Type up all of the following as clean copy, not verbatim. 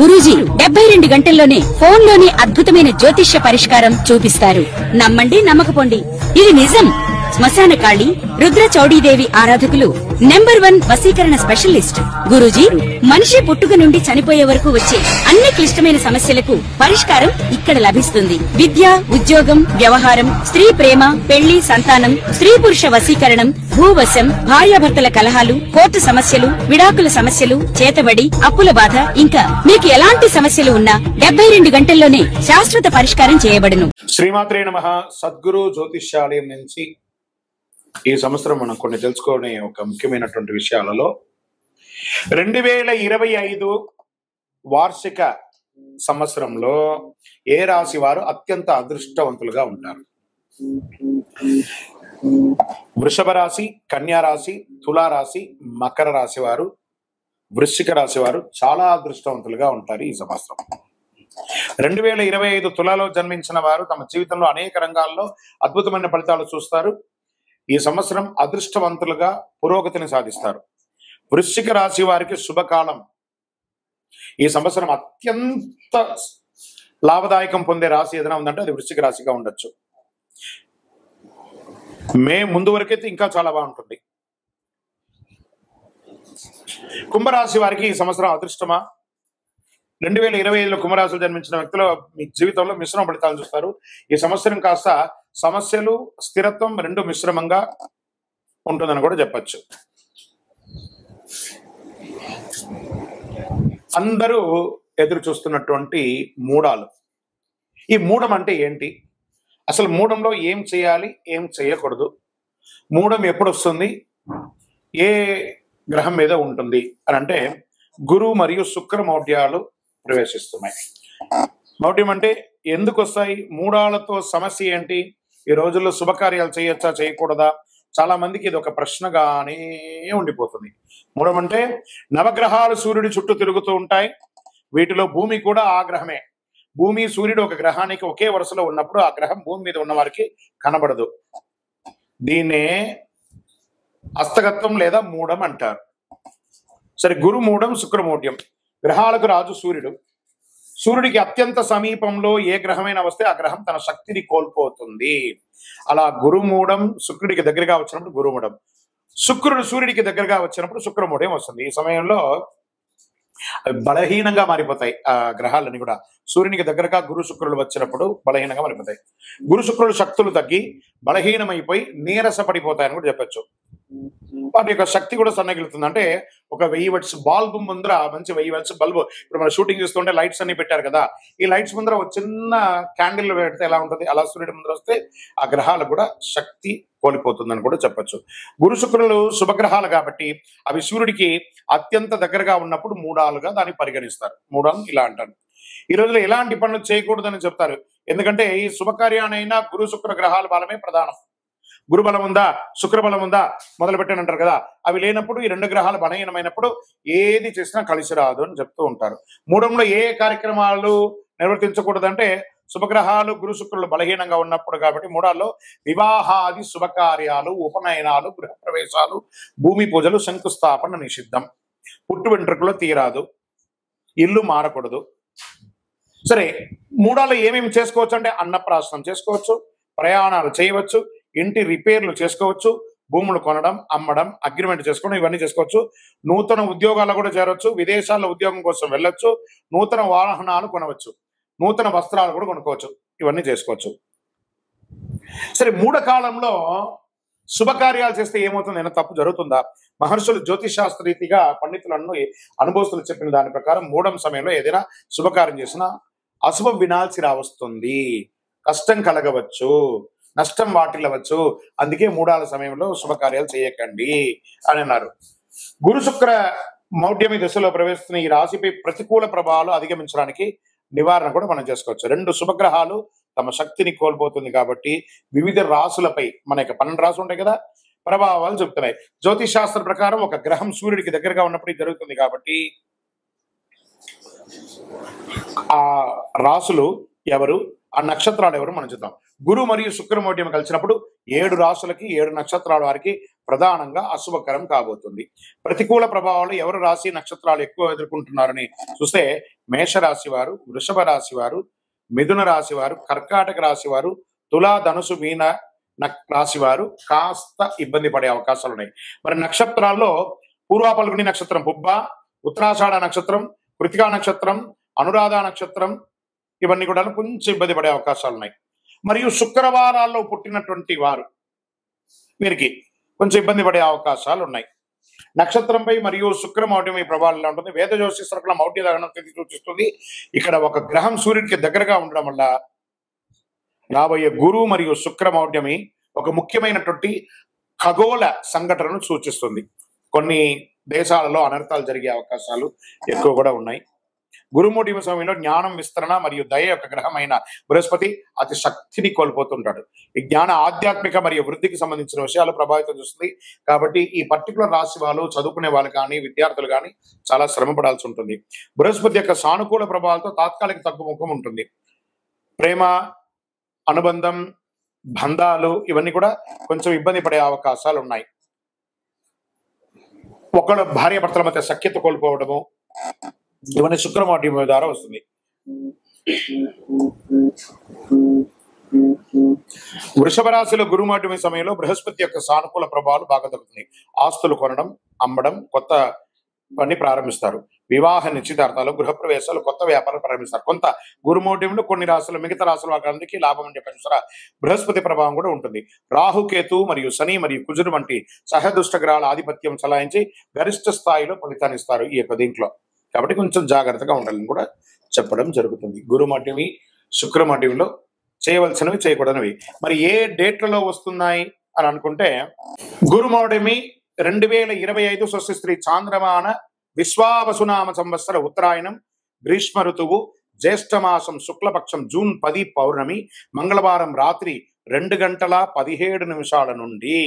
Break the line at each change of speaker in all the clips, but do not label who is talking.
గురూజీ 72 గంటల్లోనే ఫోన్ లోనే అద్భుతమైన జ్యోతిష్య పరిష్కారం చూపిస్తారు. నమ్మండి నమ్మకపోండి, ఇది నిజం. శ్మశాన కాళి రుద్ర చౌడీదేవి ఆరాధకులు నంబర్ 1 వశీకరణ స్పెషలిస్ట్. గురూజీ మనిషి పుట్టుక నుండి చనిపోయే వరకు వచ్చే అన్ని క్లిష్టమైన సమస్యలకు పరిష్కారం ఇక్కడ లభిస్తుంది. విద్య, ఉద్యోగం, వ్యవహారం, స్త్రీ ప్రేమ, పెళ్లి, సంతానం, స్త్రీ పురుష వశీకరణం, భూవశం, భార్యాభర్తల కలహాలు, కోర్టు సమస్యలు, విడాకుల సమస్యలు, చేతబడి, అప్పుల బాధ, ఇంకా మీకు ఎలాంటి సమస్యలు ఉన్నా 72 గంటల్లోనే శాశ్వత పరిష్కారం చేయబడును.
శ్రీమాత్రే నమః. సద్గురు జ్యోతిష్యాలయం నుంచి ఈ సంవత్సరం మనం కొన్ని తెలుసుకునే ఒక ముఖ్యమైనటువంటి విషయాలలో 2025 వార్షిక సంవత్సరంలో ఏ రాశి వారు అత్యంత అదృష్టవంతులుగా ఉంటారు? వృషభ రాశి, కన్యా రాశి, తులారాశి, మకర రాశి వారు, వృశ్చిక రాశి వారు చాలా అదృష్టవంతులుగా ఉంటారు ఈ సంవత్సరం. 2025 తులాలో జన్మించిన వారు తమ జీవితంలో అనేక రంగాల్లో అద్భుతమైన ఫలితాలు చూస్తారు. ఈ సంవత్సరం అదృష్టవంతులుగా పురోగతిని సాధిస్తారు. వృశ్చిక రాశి వారికి శుభకాలం. ఈ సంవత్సరం అత్యంత లాభదాయకం పొందే రాశి ఏదైనా ఉందంటే అది వృశ్చిక రాశిగా ఉండొచ్చు. మే ముందు వరకైతే ఇంకా చాలా బాగుంటుంది. కుంభరాశి వారికి ఈ సంవత్సరం అదృష్టమా? 2025లో కుంభరాశిలో జన్మించిన వ్యక్తులు మీ జీవితంలో మిశ్రమ ఫలితాలు చూస్తారు. ఈ సంవత్సరం కాస్త సమస్యలు, స్థిరత్వం రెండు మిశ్రమంగా ఉంటుందని కూడా చెప్పచ్చు. అందరూ ఎదురు చూస్తున్నటువంటి మూడాలు. ఈ మూడం అంటే ఏంటి? అసలు మూడంలో ఏం చేయాలి, ఏం చేయకూడదు, మూడం ఎప్పుడు వస్తుంది, ఏ గ్రహం మీద ఉంటుంది అని అంటే గురు మరియు శుక్ర మౌఢ్యాలు ప్రవేశిస్తున్నాయి. మౌఢ్యం అంటే ఎందుకు వస్తాయి? మూడాలతో సమస్య ఏంటి? ఈ రోజుల్లో శుభకార్యాలు చేయొచ్చా, చేయకూడదా? చాలా మందికి ఇది ఒక ప్రశ్నగానే ఉండిపోతుంది. మూడం అంటే నవగ్రహాలు సూర్యుడి చుట్టూ తిరుగుతూ ఉంటాయి. వీటిలో భూమి కూడా ఆ గ్రహమే. భూమి, సూర్యుడు ఒక గ్రహానికి ఒకే వరుసలో ఉన్నప్పుడు ఆ గ్రహం భూమి మీద ఉన్న వారికి కనబడదు. దీన్నే హస్తగత్వం లేదా మూడం అంటారు. సరే, గురు మూడం, శుక్ర మౌఢ్యం. గ్రహాలకు రాజు సూర్యుడు. సూర్యుడికి అత్యంత సమీపంలో ఏ గ్రహమైనా వస్తే ఆ గ్రహం తన శక్తిని కోల్పోతుంది. అలా గురుమూఢం శుక్రుడికి దగ్గరగా వచ్చినప్పుడు గురుమూఢం, శుక్రుడు సూర్యుడికి దగ్గరగా వచ్చినప్పుడు శుక్రమూఢం వస్తుంది. ఈ సమయంలో బలహీనంగా మారిపోతాయి ఆ గ్రహాలన్నీ కూడా. సూర్యునికి దగ్గరగా గురు శుక్రులు వచ్చినప్పుడు బలహీనంగా మారిపోతాయి. గురు శుక్రులు శక్తులు తగ్గి బలహీనమైపోయి నీరసపడిపోతాయని కూడా చెప్పచ్చు. వాటి యొక్క శక్తి కూడా సన్నగిలుతుంది. అంటే ఒక 1000 వాట్స్ బల్బు ముందర, మంచి 1000 వాట్స్ బల్బు, ఇప్పుడు మనం షూటింగ్ చేస్తుంటే లైట్స్ అన్ని పెట్టారు కదా, ఈ లైట్స్ ముందర ఒక చిన్న క్యాండిల్ పెడితే ఎలా ఉంటుంది, అలా సూర్యుడి ముందర వస్తే ఆ గ్రహాలకు కూడా శక్తి కోల్పోతుందని కూడా చెప్పచ్చు. గురు శుక్రులు శుభగ్రహాలు కాబట్టి అవి సూర్యుడికి అత్యంత దగ్గరగా ఉన్నప్పుడు మూడాలుగా దాన్ని పరిగణిస్తారు. మూడాలు ఇలా అంటారు. ఈ రోజులో ఎలాంటి పనులు చేయకూడదని చెప్తారు. ఎందుకంటే ఈ శుభకార్యానైనా గురు శుక్ర గ్రహాల బలమే ప్రధానం. గురు బలం ఉందా, శుక్ర బలం ఉందా మొదలు పెట్టానంటారు కదా, అవి లేనప్పుడు ఈ రెండు గ్రహాలు బలహీనమైనప్పుడు ఏది చేసినా కలిసి రాదు అని చెప్తూ ఉంటారు. మూడంలో ఏ కార్యక్రమాలు నిర్వర్తించకూడదంటే శుభగ్రహాలు గురు శుక్రులు బలహీనంగా ఉన్నప్పుడు కాబట్టి మూడాల్లో వివాహాది శుభకార్యాలు, ఉపనయనాలు, గృహ ప్రవేశాలు, భూమి పూజలు, శంకుస్థాపన నిషిద్ధం. పుట్టు వెంట్రుకలు తీరాదు, ఇల్లు మారకూడదు. సరే, మూడాల్లో ఏమేమి చేసుకోవచ్చు అంటే అన్నప్రాసనం చేసుకోవచ్చు, ప్రయాణాలు చేయవచ్చు, ఇంటి రిపేర్లు చేసుకోవచ్చు, భూములు కొనడం, అమ్మడం, అగ్రిమెంట్ చేసుకోవడం, ఇవన్నీ చేసుకోవచ్చు. నూతన ఉద్యోగాలు కూడా చేరవచ్చు, విదేశాల్లో ఉద్యోగం కోసం వెళ్ళొచ్చు, నూతన వాహనాలు కొనవచ్చు, నూతన వస్త్రాలు కూడా కొనుక్కోవచ్చు, ఇవన్నీ చేసుకోవచ్చు. సరే, మూఢ కాలంలో శుభకార్యాలు చేస్తే ఏమవుతుంది? ఏమైనా తప్పు జరుగుతుందా? మహర్షులు జ్యోతిషాస్త్ర రీతిగా పండితులను అనుభవస్తులు చెప్పిన దాని ప్రకారం మూఢం సమయంలో ఏదైనా శుభకార్యం చేసినా అశుభం వినాల్సి రావస్తుంది, కష్టం కలగవచ్చు, నష్టం వాటిల్లవచ్చు. అందుకే మూడాల సమయంలో శుభకార్యాలు చేయకండి అని అన్నారు. గురు శుక్ర మౌఢ్యమి దశలో ప్రవేశిస్తున్న ఈ రాశిపై ప్రతికూల ప్రభావాలు అధిగమించడానికి నివారణ కూడా మనం చేసుకోవచ్చు. రెండు శుభగ్రహాలు తమ శక్తిని కోల్పోతుంది కాబట్టి వివిధ రాశులపై, మన యొక్క 12 రాశులు ఉంటాయి కదా, ప్రభావాలు చెప్తున్నాయి. జ్యోతిష్ శాస్త్ర ప్రకారం ఒక గ్రహం సూర్యుడికి దగ్గరగా ఉన్నప్పుడు ఇది జరుగుతుంది కాబట్టి ఆ రాశులు ఎవరు, ఆ నక్షత్రాలు ఎవరు మనం చూద్దాం. గురు మరియు శుక్ర మౌఢ్యం కలిసినప్పుడు 7 రాశులకి 7 నక్షత్రాల వారికి ప్రధానంగా అశుభకరం కాబోతుంది. ప్రతికూల ప్రభావాలు ఎవరు రాశి నక్షత్రాలు ఎక్కువ ఎదుర్కొంటున్నారని చూస్తే మేషరాశి వారు, వృషభ రాశి వారు, మిథున రాశి వారు, కర్కాటక రాశి వారు, తులా, ధనుసు, మీన రాశి వారు కాస్త ఇబ్బంది పడే అవకాశాలు ఉన్నాయి. మరి నక్షత్రాల్లో పూర్వ పల్గుని నక్షత్రం, పుబ్బ, ఉత్తరాషాఢ నక్షత్రం, కృతికా నక్షత్రం, అనురాధ నక్షత్రం, ఇవన్నీ కూడా కొంచెం ఇబ్బంది పడే అవకాశాలు ఉన్నాయి. మరియు శుక్రవారాల్లో పుట్టినటువంటి వారు వీరికి కొంచెం ఇబ్బంది పడే అవకాశాలు ఉన్నాయి. నక్షత్రంపై మరియు శుక్ర మౌఢ్యం ఈ ప్రభావం ఎలా ఉంటుంది? వేద జ్యోతిష్కుల మౌఢ్య దహనం తిథి సూచిస్తుంది. ఇక్కడ ఒక గ్రహం సూర్యుడికి దగ్గరగా ఉండడం వల్ల రాబోయే గురు మరియు శుక్ర మౌఢ్యమి ఒక ముఖ్యమైనటువంటి ఖగోళ సంఘటనను సూచిస్తుంది. కొన్ని దేశాలలో అనర్థాలు జరిగే అవకాశాలు ఎక్కువ కూడా ఉన్నాయి. గురుమూఢ్యం సమయంలో జ్ఞానం, విస్తరణ మరియు దయ యొక్క గ్రహమైన బృహస్పతి అతి శక్తిని కోల్పోతుంటాడు. ఈ జ్ఞాన, ఆధ్యాత్మిక మరియు వృద్ధికి సంబంధించిన విషయాలు ప్రభావితం చేస్తుంది. కాబట్టి ఈ పర్టికులర్ రాశి వాళ్ళు, చదువుకునే వాళ్ళు కానీ, విద్యార్థులు కానీ చాలా శ్రమ పడాల్సి ఉంటుంది. బృహస్పతి యొక్క సానుకూల ప్రభావాలతో తాత్కాలిక తగ్గుముఖం ఉంటుంది. ప్రేమ, అనుబంధం, బంధాలు ఇవన్నీ కూడా కొంచెం ఇబ్బంది పడే అవకాశాలు ఉన్నాయి. ఒకళ్ళ భార్యాభర్తల మధ్య సఖ్యత కోల్పోవడము ఇవన్నీ శుక్రమౌఢ్యం ద్వారా వస్తుంది. వృషభ రాశిలో గురుమౌఢ్యం సమయంలో బృహస్పతి యొక్క సానుకూల ప్రభావాలు బాగా తగ్గుతున్నాయి. ఆస్తులు కొనడం, అమ్మడం, కొత్త పని ప్రారంభిస్తారు. వివాహ నిశ్చితార్థాలు, గృహప్రవేశాలు, కొత్త వ్యాపారాలు ప్రారంభిస్తారు. కొంత గురుమౌఢ్యంలో కొన్ని రాశులు, మిగతా రాశుల వారికి లాభం అని చెప్పిన సరే బృహస్పతి ప్రభావం కూడా ఉంటుంది. రాహుకేతు మరియు శని మరియు కుజుడు వంటి సహదుష్ట గ్రహాల ఆధిపత్యం చలాయించి గరిష్ట స్థాయిలో ఫలితాన్ని ఇస్తారు ఈ యొక్క దీంట్లో. కాబట్టి కొంచెం జాగ్రత్తగా ఉండాలని కూడా చెప్పడం జరుగుతుంది. గురుమౌఢ్యమి, శుక్రమౌఢ్యంలో చేయవలసినవి, చేయకూడనివి. మరి ఏ డేట్లలో వస్తున్నాయి అని అనుకుంటే గురుమౌఢ్యమి 2025 స్వస్తి చాంద్రమాన విశ్వావసునామ సంవత్సర ఉత్తరాయణం, గ్రీష్మ ఋతువు, జ్యేష్ఠమాసం శుక్లపక్షం జూన్ 10 పౌర్ణమి, మంగళవారం రాత్రి 2:17 నుండి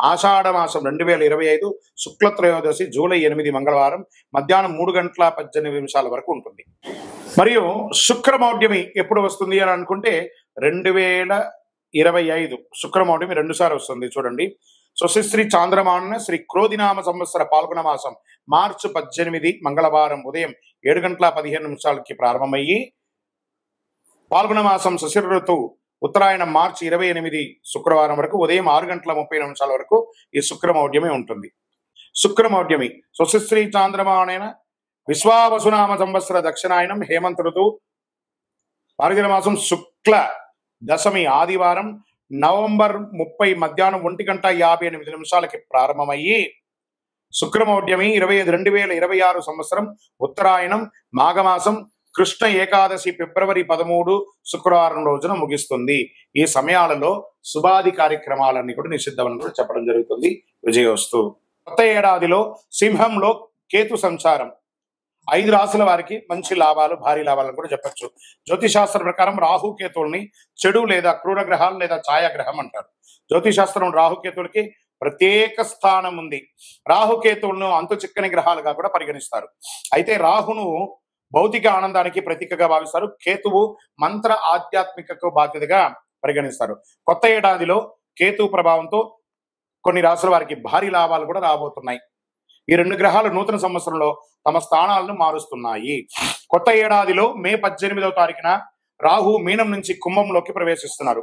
ఆషాఢ మాసం 2025 శుక్లత్రయోదశి జూలై 8 మంగళవారం మధ్యాహ్నం 3:18 వరకు ఉంటుంది. మరియు శుక్రమౌఢ్యమి ఎప్పుడు వస్తుంది అని అనుకుంటే 2025 శుక్రమౌఢ్యమి 2 సార్లు వస్తుంది. చూడండి, స్వస్తి చాంద్రమాన శ్రీ క్రోధినామ సంవత్సర పాల్గొన మాసం మార్చి 18 మంగళవారం ఉదయం 7:15 ప్రారంభమయ్యి పాల్గొన మాసం శశిర ఋతువు ఉత్తరాయణం మార్చి 28 శుక్రవారం వరకు ఉదయం 6:30 వరకు ఈ శుక్రమౌఢ్యమే ఉంటుంది. శుక్రమౌఢ్యమి స్వస్తి చాంద్రమాన విశ్వావసునామ సంవత్సర దక్షిణాయనం హేమంత ఋతువు మార్గశిర మాసం శుక్ల దశమి ఆదివారం నవంబర్ 30 మధ్యాహ్నం 1:58 ప్రారంభమయ్యి శుక్రమౌఢ్యమి 2026 సంవత్సరం ఉత్తరాయణం మాఘమాసం కృష్ణ ఏకాదశి ఫిబ్రవరి 13 శుక్రవారం రోజున ముగిస్తుంది. ఈ సమయాలలో శుభాది కార్యక్రమాలన్నీ కూడా నిషిద్ధమని కూడా చెప్పడం జరుగుతుంది. విజయోస్తు. కొత్త ఏడాదిలో సింహంలో కేతు సంచారం 5 రాశుల వారికి మంచి లాభాలు, భారీ లాభాలను కూడా చెప్పచ్చు. జ్యోతిశాస్త్రం ప్రకారం రాహుకేతువుల్ని చెడు లేదా క్రూర గ్రహాలు లేదా ఛాయాగ్రహం అంటారు. జ్యోతిశాస్త్రం రాహుకేతువులకి ప్రత్యేక స్థానం ఉంది. రాహుకేతువులను అంతు చిక్కని గ్రహాలుగా కూడా పరిగణిస్తారు. అయితే రాహును భౌతిక ఆనందానికి ప్రతీకగా భావిస్తారు. కేతువు మంత్ర ఆధ్యాత్మికకు బాధ్యతగా పరిగణిస్తారు. కొత్త ఏడాదిలో కేతు ప్రభావంతో కొన్ని రాశుల వారికి భారీ లాభాలు కూడా రాబోతున్నాయి. ఈ 2 గ్రహాలు నూతన సంవత్సరంలో తమ స్థానాలను మారుస్తున్నాయి. కొత్త ఏడాదిలో మే 18వ తారీఖున రాహు మీనం నుంచి కుంభంలోకి ప్రవేశిస్తున్నారు.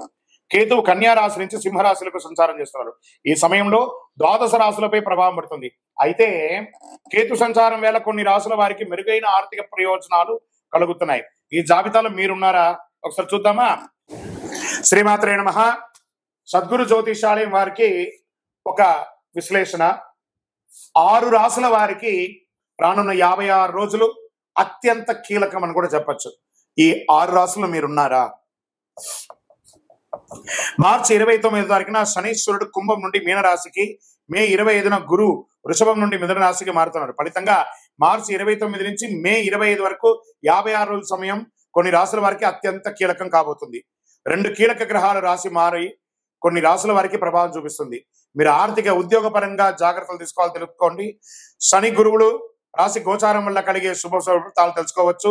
కేతువు కన్యా రాశి నుంచి సింహరాశులకు సంచారం చేస్తున్నారు. ఈ సమయంలో ద్వాదశ రాశులపై ప్రభావం పడుతుంది. అయితే కేతు సంచారం వేళ కొన్ని రాశుల వారికి మెరుగైన ఆర్థిక ప్రయోజనాలు కలుగుతున్నాయి. ఈ జాబితాలో మీరున్నారా? ఒకసారి చూద్దామా. శ్రీమాత్రే నమః. సద్గురు జ్యోతిషాలయం వారికి ఒక విశ్లేషణ. 6 రాశుల వారికి రానున్న 56 రోజులు అత్యంత కీలకం అని కూడా చెప్పచ్చు. ఈ 6 రాశులు మీరున్నారా? మార్చి 29వ తారీఖున శనీశ్వరుడు కుంభం నుండి మీనరాశికి, మే 25న గురు వృషభం నుండి మిథున రాశికి మారుతున్నారు. ఫలితంగా మార్చి 29 నుంచి మే 25 వరకు 56 రోజుల సమయం కొన్ని రాశుల వారికి అత్యంత కీలకం కాబోతుంది. 2 కీలక గ్రహాల రాశి మారి కొన్ని రాశుల వారికి ప్రభావం చూపిస్తుంది. మీరు ఆర్థిక ఉద్యోగ పరంగా జాగ్రత్తలు తీసుకోవాలి తెలుసుకోండి. శని గురువులు రాశి గోచారం వల్ల కలిగే శుభ ఫలితాలు తెలుసుకోవచ్చు.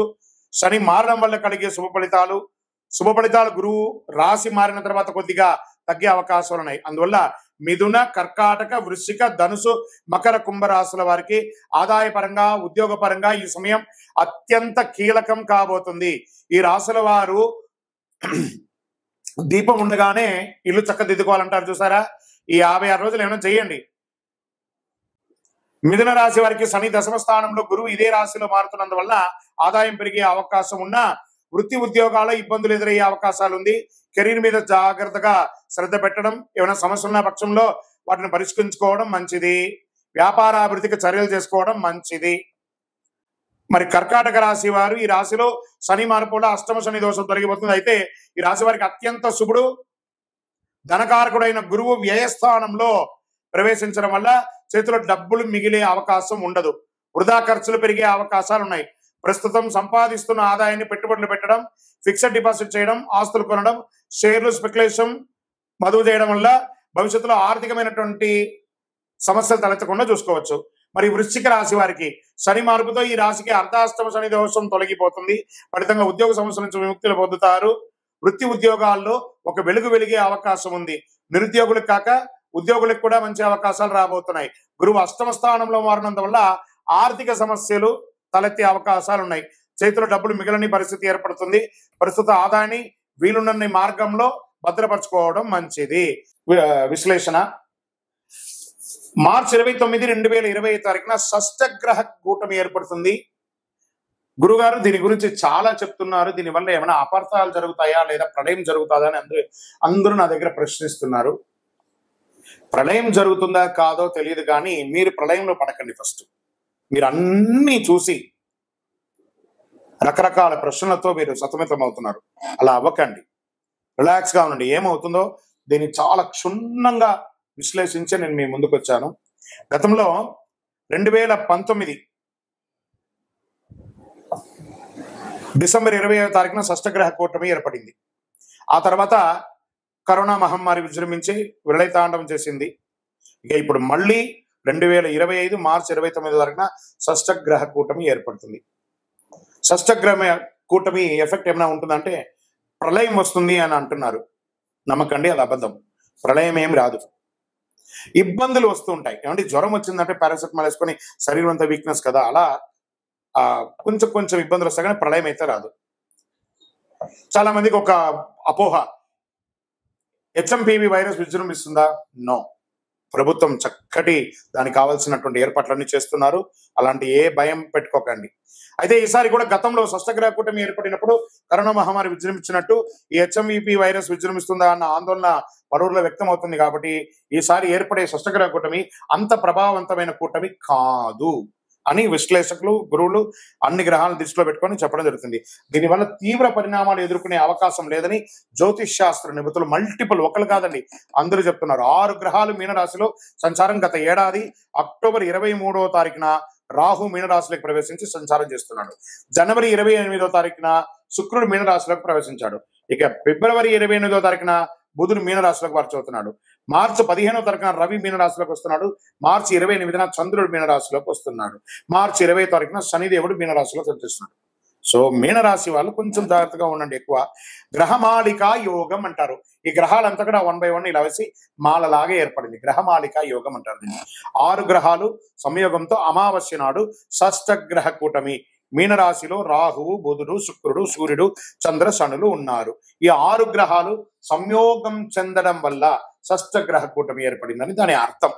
శని మారడం వల్ల కలిగే శుభ ఫలితాలు గురువు రాశి మారిన తర్వాత కొద్దిగా తగ్గే అవకాశాలు ఉన్నాయి. అందువల్ల మిథున, కర్కాటక, వృశ్చిక, ధనుసు, మకర, కుంభ రాశుల వారికి ఆదాయపరంగా, ఉద్యోగపరంగా ఈ సమయం అత్యంత కీలకం కాబోతుంది. ఈ రాశుల వారు దీపం ఉండగానే ఇల్లు చక్కదిద్దుకోవాలంటారు చూసారా, ఈ 56 రోజులు ఏమైనా చేయండి. మిథున రాశి వారికి శని దశమ స్థానంలో, గురువు ఇదే రాశిలో మారుతున్నందువల్ల ఆదాయం పెరిగే అవకాశం ఉన్న వృత్తి ఉద్యోగాల ఇబ్బందులు ఎదురయ్యే అవకాశాలు ఉంది. కెరీర్ మీద జాగ్రత్తగా శ్రద్ధ పెట్టడం, ఏమైనా సమస్య ఉన్న పక్షంలో వాటిని పరిష్కరించుకోవడం మంచిది. వ్యాపార అభివృద్ధికి చర్యలు చేసుకోవడం మంచిది. మరి కర్కాటక రాశి వారు, ఈ రాశిలో శని మార్పు వల్ల అష్టమ శని దోషం తొలగిపోతుంది. అయితే ఈ రాశి వారికి అత్యంత శుభుడు ధనకారకుడైన గురువు వ్యయస్థానంలో ప్రవేశించడం వల్ల చేతిలో డబ్బులు మిగిలే అవకాశం ఉండదు. వృధా ఖర్చులు పెరిగే అవకాశాలు ఉన్నాయి. ప్రస్తుతం సంపాదిస్తున్న ఆదాయాన్ని పెట్టుబడులు పెట్టడం, ఫిక్స్డ్ డిపాజిట్ చేయడం, ఆస్తులు కొనడం, షేర్లు స్పెక్యులేషన్ మదుపు చేయడం వల్ల భవిష్యత్తులో ఆర్థికమైనటువంటి సమస్యలు తలెత్తకుండా చూసుకోవచ్చు. మరి వృశ్చిక రాశి వారికి శని మార్పుతో ఈ రాశికి అర్ధాష్టమ శని దోషం తొలగిపోతుంది. ఫలితంగా ఉద్యోగ సమస్యల నుంచి విముక్తులు పొందుతారు. వృత్తి ఉద్యోగాల్లో ఒక వెలుగు వెలిగే అవకాశం ఉంది. నిరుద్యోగులకు కాక ఉద్యోగులకు కూడా మంచి అవకాశాలు రాబోతున్నాయి. గురువు అష్టమ స్థానంలో మారినందువల్ల ఆర్థిక సమస్యలు తలెత్తే అవకాశాలు ఉన్నాయి. చేతిలో డబ్బులు మిగిలిన పరిస్థితి ఏర్పడుతుంది. ప్రస్తుత ఆదాయాన్ని వీలున్న మార్గంలో భద్రపరచుకోవడం మంచిది. విశ్లేషణ: మార్చి 29, 2020 షష్టగ్రహ కూటమి ఏర్పడుతుంది. గురుగారు దీని గురించి చాలా చెప్తున్నారు, దీనివల్ల ఏమైనా అపార్థాలు జరుగుతాయా లేదా ప్రళయం జరుగుతుందా అని అందరూ నా దగ్గర ప్రశ్నిస్తున్నారు. ప్రళయం జరుగుతుందా కాదో తెలియదు, కానీ మీరు ప్రళయంలో పడకండి. ఫస్ట్ మీరు అన్నీ చూసి రకరకాల ప్రశ్నలతో మీరు సతమతం అవుతున్నారు. అలా అవ్వకండి, రిలాక్స్గా ఉండండి. ఏమవుతుందో దీన్ని చాలా క్షుణ్ణంగా విశ్లేషించి నేను మీ ముందుకు వచ్చాను. గతంలో 2019 డిసెంబర్ 20వ షష్టగ్రహ కూటమి ఏర్పడింది. ఆ తర్వాత కరోనా మహమ్మారి విజృంభించి విలయతాండవం చేసింది. ఇక ఇప్పుడు మళ్ళీ 2025 మార్చి 29 షష్టగ్రహ కూటమి ఏర్పడుతుంది. షష్టగ్రహ కూటమి ఎఫెక్ట్ ఏమైనా ఉంటుందంటే ప్రళయం వస్తుంది అని అంటున్నారు. నమ్మకండి, అది అబద్ధం. ప్రళయం ఏం రాదు. ఇబ్బందులు వస్తూ ఉంటాయి. ఏమంటే జ్వరం వచ్చిందంటే పారాసెటమాల్ వేసుకొని శరీరం అంతా వీక్నెస్ కదా, అలా కొంచెం కొంచెం ఇబ్బందులు వస్తాయి, కానీ ప్రళయం అయితే రాదు. చాలా మందికి ఒక అపోహ, HMPV వైరస్ విజృంభిస్తుందా? నో. ప్రభుత్వం చక్కటి దానికి కావాల్సినటువంటి ఏర్పాట్లన్నీ చేస్తున్నారు. అలాంటి ఏ భయం పెట్టుకోకండి. అయితే ఈసారి కూడా గతంలో షష్టగ్రహ కూటమి ఏర్పడినప్పుడు కరోనా మహమ్మారి విజృంభించినట్టు ఈ HMVP వైరస్ విజృంభిస్తుందా అన్న ఆందోళన పలువురిలో వ్యక్తం అవుతుంది. కాబట్టి ఈసారి ఏర్పడే షష్టగ్రహ కూటమి అంత ప్రభావవంతమైన కూటమి కాదు అని విశ్లేషకులు, గురువులు అన్ని గ్రహాలను దృష్టిలో పెట్టుకొని చెప్పడం జరుగుతుంది. దీనివల్ల తీవ్ర పరిణామాలు ఎదుర్కొనే అవకాశం లేదని జ్యోతిష్ శాస్త్ర నిపుణులు మల్టిపుల్, ఒకరు కాదండి అందరూ చెప్తున్నారు. 6 గ్రహాలు మీనరాశిలో సంచారం. గత ఏడాది అక్టోబర్ 23వ రాహు మీనరాశిలోకి ప్రవేశించి సంచారం చేస్తున్నాడు. జనవరి 28వ శుక్రుడు మీనరాశిలోకి ప్రవేశించాడు. ఇక ఫిబ్రవరి 28వ బుధుడు మీనరాశిలోకి మార్చవుతున్నాడు. మార్చి 15వ రవి మీనరాశిలోకి వస్తున్నాడు. మార్చి 28న చంద్రుడు మీనరాశిలోకి వస్తున్నాడు. మార్చి 20వ శనిదేవుడు మీనరాశిలోకి వచ్చేస్తున్నాడు. సో మీనరాశి వాళ్ళు కొంచెం జాగ్రత్తగా ఉండండి. ఎక్కువ గ్రహమాలికా యోగం అంటారు. ఈ గ్రహాలంతా కూడా 1 by 1 ఇలా వేసి మాలలాగా ఏర్పడింది. గ్రహమాలికా యోగం అంటారు దీన్ని. 6 గ్రహాలు సంయోగంతో అమావాస్య నాడు షష్టగ్రహ కూటమి మీనరాశిలో రాహువు, బుధుడు, శుక్రుడు, సూర్యుడు, చంద్ర, శనులు ఉన్నారు. ఈ 6 గ్రహాలు సంయోగం చెందడం వల్ల షష్టగ్రహ కూటమి ఏర్పడిందని దాని అర్థం.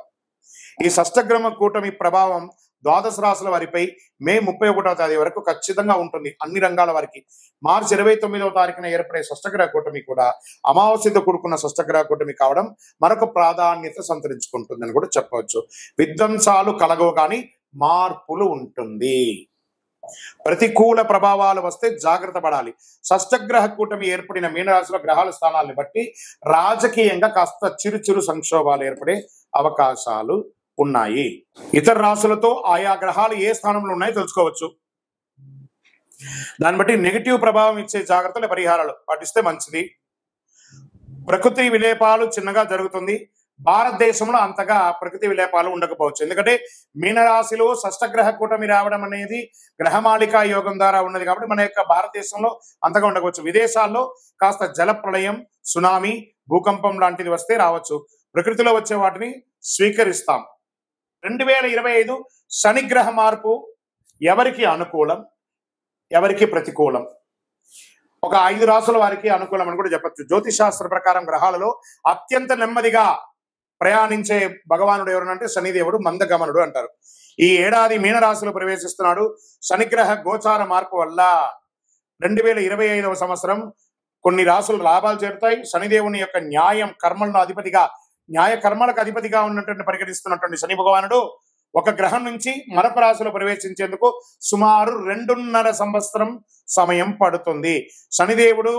ఈ షష్టగ్రహ కూటమి ప్రభావం ద్వాదశ రాశుల వారిపై మే 31వ వరకు ఖచ్చితంగా ఉంటుంది, అన్ని రంగాల వారికి. మార్చి 29వ ఏర్పడే షష్టగ్రహ కూటమి కూడా అమావాస్యతో కూడుకున్న షష్టగ్రహ కూటమి కావడం మరొక ప్రాధాన్యత సంతరించుకుంటుందని కూడా చెప్పవచ్చు. విధ్వంసాలు కలగవు, కానీ మార్పులు ఉంటుంది. ప్రతికూల ప్రభావాలు వస్తే జాగ్రత్త పడాలి. షష్టగ్రహ కూటమి ఏర్పడిన మీనరాశిలో గ్రహాల స్థానాలను బట్టి రాజకీయంగా కాస్త చిరు సంక్షోభాలు ఏర్పడే అవకాశాలు ఉన్నాయి. ఇతర రాశులతో ఆయా గ్రహాలు ఏ స్థానంలో ఉన్నాయో తెలుసుకోవచ్చు. దాన్ని బట్టి నెగిటివ్ ప్రభావం ఇచ్చే జాగ్రత్తలు, పరిహారాలు పాటిస్తే మంచిది. ప్రకృతి విలేపాలు చిన్నగా జరుగుతుంది. భారతదేశంలో అంతగా ప్రకృతి విలేపాలు ఉండకపోవచ్చు. ఎందుకంటే మీనరాశిలో షష్టగ్రహ కూటమి రావడం అనేది గ్రహమాలికా యోగం ద్వారా ఉన్నది కాబట్టి మన యొక్క భారతదేశంలో అంతగా ఉండకపోవచ్చు. విదేశాల్లో కాస్త జల ప్రళయం, సునామీ, భూకంపం లాంటిది వస్తే రావచ్చు. ప్రకృతిలో వచ్చే వాటిని స్వీకరిస్తాం. 2025 శనిగ్రహ మార్పు ఎవరికి అనుకూలం, ఎవరికి ప్రతికూలం? ఒక 5 రాసుల వారికి అనుకూలం అని కూడా చెప్పచ్చు. జ్యోతిష్ శాస్త్ర ప్రకారం గ్రహాలలో అత్యంత నెమ్మదిగా ప్రయాణించే భగవానుడు ఎవరంటే శనిదేవుడు, మందగమనుడు అంటారు. ఈ ఏడాది మీనరాశిలో ప్రవేశిస్తున్నాడు. శనిగ్రహ గోచార మార్పు వల్ల 2025వ సంవత్సరం కొన్ని రాసులు లాభాలు చేరుతాయి. శనిదేవుని యొక్క న్యాయం కర్మలను అధిపతిగా, న్యాయ కర్మలకు అధిపతిగా ఉన్నటువంటి పరిగణిస్తున్నటువంటి శని భగవానుడు ఒక గ్రహం నుంచి మరొక రాశిలో ప్రవేశించేందుకు సుమారు 2.5 సంవత్సరం సమయం పడుతుంది. శనిదేవుడు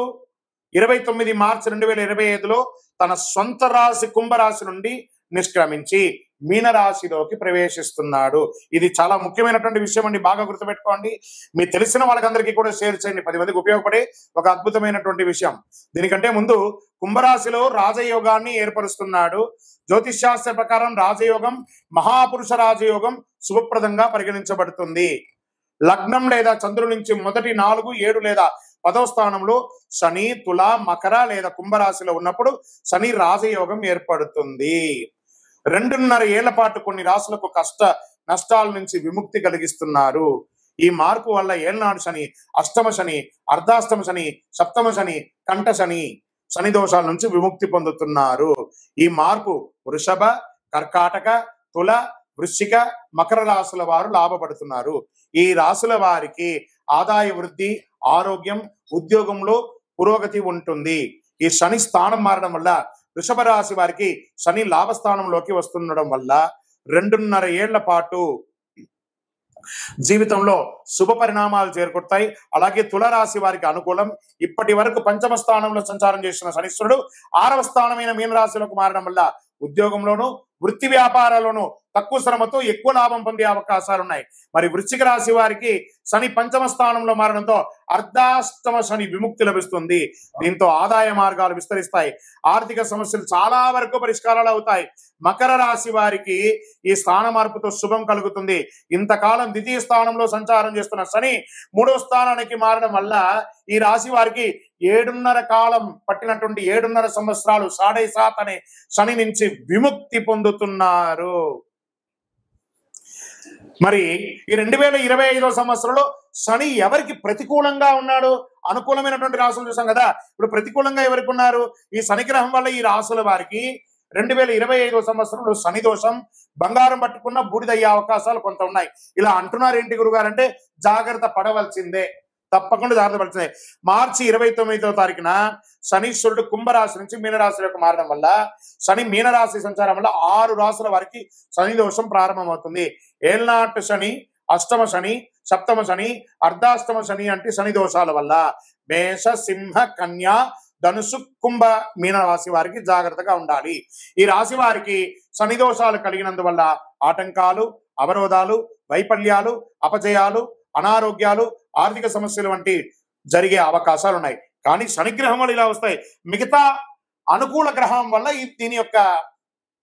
29 మార్చి 2025లో తన సొంత రాశి కుంభరాశి నుండి నిష్క్రమించి మీనరాశిలోకి ప్రవేశిస్తున్నాడు. ఇది చాలా ముఖ్యమైనటువంటి విషయం అండి, బాగా గుర్తుపెట్టుకోండి. మీకు తెలిసిన వాళ్ళకందరికీ కూడా షేర్ చేయండి. 10 మందికి ఉపయోగపడే ఒక అద్భుతమైనటువంటి విషయం. దీనికంటే ముందు కుంభరాశిలో రాజయోగాన్ని ఏర్పరుస్తున్నాడు. జ్యోతిష్ శాస్త్ర ప్రకారం రాజయోగం మహాపురుష రాజయోగం శుభప్రదంగా పరిగణించబడుతుంది. లగ్నం లేదా చంద్రుడి నుంచి మొదటి 4, 7 లేదా 10వ స్థానంలో శని తుల మకర లేదా కుంభరాశిలో ఉన్నప్పుడు శని రాజయోగం ఏర్పడుతుంది. 2.5 ఏళ్ల పాటు కొన్ని రాశులకు కష్ట నష్టాల నుంచి విముక్తి కలిగిస్తున్నారు. ఈ మార్పు వల్ల ఏళ్నాడు శని, అష్టమ శని, అర్ధాష్టమ శని, సప్తమ శని, కంఠ శని, శని దోషాల నుంచి విముక్తి పొందుతున్నారు. ఈ మార్పు వృషభ, కర్కాటక, తుల, వృశ్చిక, మకర రాశుల వారు లాభపడుతున్నారు. ఈ రాశుల వారికి ఆదాయ వృద్ధి, ఆరోగ్యం, ఉద్యోగంలో పురోగతి ఉంటుంది. ఈ శని స్థానం మారడం వల్ల వృషభ రాశి వారికి శని లాభస్థానంలోకి వస్తుండడం వల్ల 2.5 ఏళ్ల పాటు జీవితంలో శుభ పరిణామాలు చేకూరుతాయి. అలాగే తులరాశి వారికి అనుకూలం. ఇప్పటి వరకు 5వ స్థానంలో సంచారం చేసిన శనీశ్వరుడు 6వ స్థానమైన మీనరాశిలోకి మారడం వల్ల ఉద్యోగంలోనూ వృత్తి వ్యాపారాల్లోనూ తక్కువ శ్రమతో ఎక్కువ లాభం పొందే అవకాశాలు ఉన్నాయి. మరి వృశ్చిక రాశి వారికి శని 5వ స్థానంలో మారడంతో అర్ధాష్టమ శని విముక్తి లభిస్తుంది. దీంతో ఆదాయ మార్గాలు విస్తరిస్తాయి. ఆర్థిక సమస్యలు చాలా వరకు పరిష్కారాలు అవుతాయి. మకర రాశి వారికి ఈ స్థాన మార్పుతో శుభం కలుగుతుంది. ఇంతకాలం ద్వితీయ స్థానంలో సంచారం చేస్తున్న శని 3వ స్థానానికి మారడం వల్ల ఈ రాశి వారికి 7.5 కాలం పట్టినటువంటి 7.5 సంవత్సరాలు 7.5 అనే శని నుంచి విముక్తి పొందుతున్నారు. మరి ఈ 2025వ సంవత్సరంలో శని ఎవరికి ప్రతికూలంగా ఉన్నాడు? అనుకూలమైనటువంటి రాశులు చూసాం కదా. ఇప్పుడు ప్రతికూలంగా ఎవరికి ఉన్నారు? ఈ శని గ్రహం వల్ల ఈ రాశుల వారికి 2025వ సంవత్సరంలో శని దోషం, బంగారం పట్టుకున్న బూడిదయ్యే అవకాశాలు కొంత ఉన్నాయి. ఇలా అంటున్నారు ఏంటి గురుగారు అంటే జాగ్రత్త పడవలసిందే, తప్పకుండా జాగ్రత్త పడాల్సిందే. మార్చి 29వ తారీఖున శనీశ్వరుడు కుంభరాశి నుంచి మీనరాశిలోకి మారడం వల్ల శని మీనరాశి సంచారం వల్ల 6 రాశుల వారికి శని దోషం ప్రారంభమవుతుంది. ఏళ్నాటి శని, అష్టమ శని, సప్తమ శని, అర్ధాష్టమ శని అంటే శని దోషాల వల్ల మేష, సింహ, కన్యా, ధనుసు, కుంభ, మీన రాశి వారికి జాగ్రత్తగా ఉండాలి. ఈ రాశి వారికి శని దోషాలు కలిగినందువల్ల ఆటంకాలు, అవరోధాలు, వైఫల్యాలు, అపజయాలు, అనారోగ్యాలు, ఆర్థిక సమస్యలు వంటి జరిగే అవకాశాలు ఉన్నాయి. కానీ శనిగ్రహం వల్ల ఇలా వస్తాయి. మిగతా అనుకూల గ్రహం వల్ల దీని యొక్క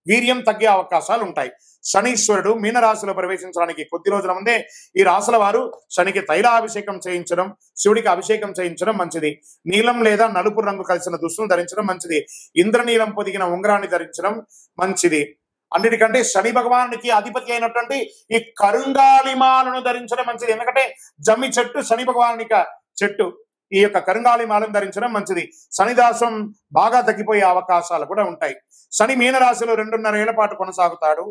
వీర్యం తగ్గే అవకాశాలు ఉంటాయి. శనీశ్వరుడు మీనరాశిలో ప్రవేశించడానికి కొద్ది రోజుల ముందే ఈ రాశుల వారు శనికి తైలాభిషేకం చేయించడం, శివుడికి అభిషేకం చేయించడం మంచిది. నీలం లేదా నలుపు రంగు కలిసిన దుస్తులు ధరించడం మంచిది. ఇంద్రనీలం పొదిగిన ఉంగరాన్ని ధరించడం మంచిది. అన్నిటికంటే శని భగవానునికి అధిపతి అయినటువంటి ఈ కరుంగాలిమాలను ధరించడం మంచిది. ఎందుకంటే జమ్మి చెట్టు శని భగవానునిక చెట్టు. ఈ యొక్క కరుంగాలిమాలను ధరించడం మంచిది. శనిదాసం బాగా తగ్గిపోయే అవకాశాలు కూడా ఉంటాయి. శని మీనరాశిలో 2.5 ఏళ్ల పాటు కొనసాగుతాడు.